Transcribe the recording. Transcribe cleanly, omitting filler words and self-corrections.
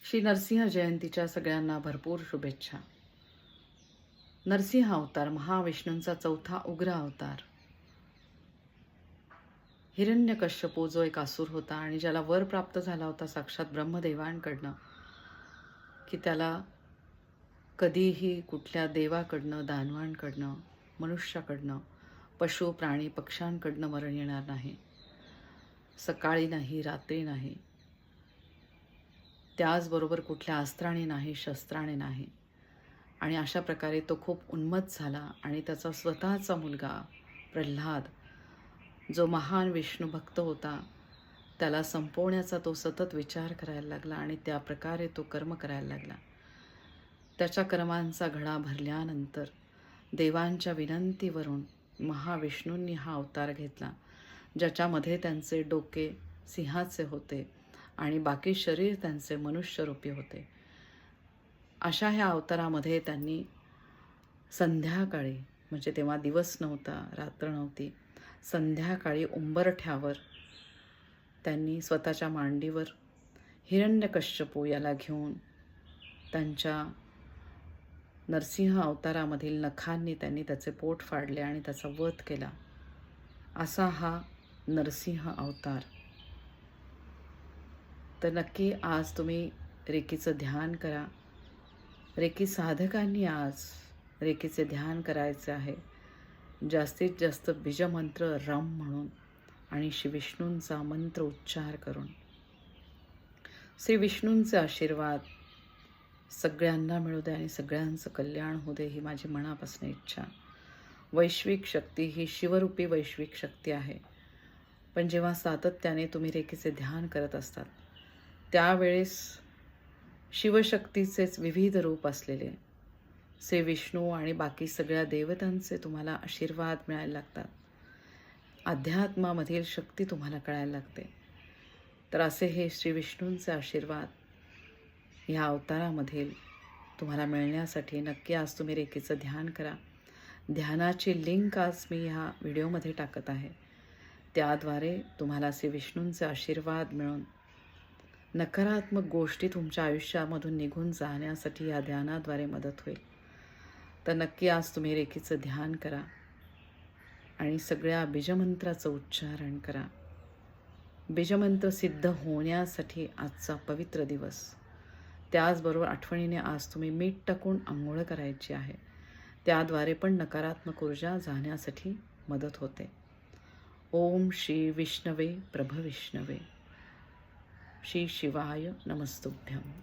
श्री नरसिंह जयंतीच्या सगळ्यांना भरपूर शुभेच्छा. नरसिंह अवतार महाविष्णूंचा चौथा उग्र अवतार. हिरण्यकश्यपू जो एक असुर होता आणि ज्याला वर प्राप्त झाला होता साक्षात ब्रह्मदेवांकडनं, की त्याला कधीही कुठल्या देवाकडनं, दानवांकडनं, मनुष्याकडनं, पशु प्राणी पक्ष्यांकडनं मरण येणार नाही. सकाळी नाही, रात्री नाही, त्याचबरोबर कुठल्या अस्त्राने नाही, शस्त्राने नाही. आणि अशा प्रकारे तो खूप उन्मत्त झाला आणि त्याचा स्वतःचा मुलगा प्रल्हाद, जो महान विष्णू भक्त होता, त्याला संपवण्याचा तो सतत विचार करायला लागला आणि त्या प्रकारे तो कर्म करायला लागला. त्याच्या कर्मांचा घडा भरल्यानंतर देवांच्या विनंतीवरून महाविष्णूंनी हा अवतार घेतला, ज्याच्यामध्ये त्यांचे डोके सिंहाचे होते आणि बाकी शरीर त्यांचे मनुष्यरूपी होते. अशा ह्या अवतारामध्ये त्यांनी संध्याकाळी, म्हणजे तेव्हा दिवस नव्हता, रात्र नव्हती, संध्याकाळी उंबरठ्यावर त्यांनी स्वतःच्या मांडीवर हिरण्यकश्यपू याला घेऊन त्यांच्या नरसिंह अवतारामधील नखांनी त्यांनी त्याचे पोट फाडले आणि त्याचा वध केला. असा हा नरसिंह अवतार. तर नक्की आज तुम्ही रेकीचं ध्यान करा. रेकी साधकांनी आज रेकीचे ध्यान करायचे आहे. जास्तीत जास्त बीजमंत्र रम म्हणून आणि श्री विष्णूंचा मंत्र उच्चार करून. श्री विष्णूंचे आशीर्वाद सगळ्यांना मिळू दे आणि सगळ्यांचं कल्याण होऊ दे, ही माझी मनापासून इच्छा. वैश्विक शक्ती ही शिवरूपी वैश्विक शक्ती आहे. पण जेव्हा सातत्याने तुम्ही रेकीचे ध्यान करत असतात, त्यावेळेस शिवशक्तीचेच विविध रूप असलेले श्री विष्णू आणि बाकी सगळ्या देवतांचे तुम्हाला आशीर्वाद मिळायला लागतात. अध्यात्मामधील शक्ती तुम्हाला कळायला लागते. तर असे हे श्री विष्णूंचे आशीर्वाद ह्या अवतारामधील तुम्हाला मिळण्यासाठी नक्की आज तुम्ही रेकीचं ध्यान करा. ध्यानाची लिंक आज मी ह्या व्हिडिओमध्ये टाकत आहे. त्याद्वारे तुम्हाला श्री विष्णूंचे आशीर्वाद मिळून नकारात्मक गोष्टी तुमच्या आयुष्यामधून निघून जाण्यासाठी या ध्यानाद्वारे मदत होईल. तर नक्की आज तुम्ही रेकीचं ध्यान करा आणि सगळ्या बीजमंत्राचं उच्चारण करा. बीजमंत्र सिद्ध होण्यासाठी आजचा पवित्र दिवस. त्याचबरोबर आठवणीने आज तुम्ही मीठ टाकून आंघोळ करायची आहे. त्याद्वारे पण नकारात्मक ऊर्जा जाण्यासाठी मदत होते. ओम श्री विष्णवे प्रभ विष्णवे. श्री शिवाय नमस्तुभ्यं.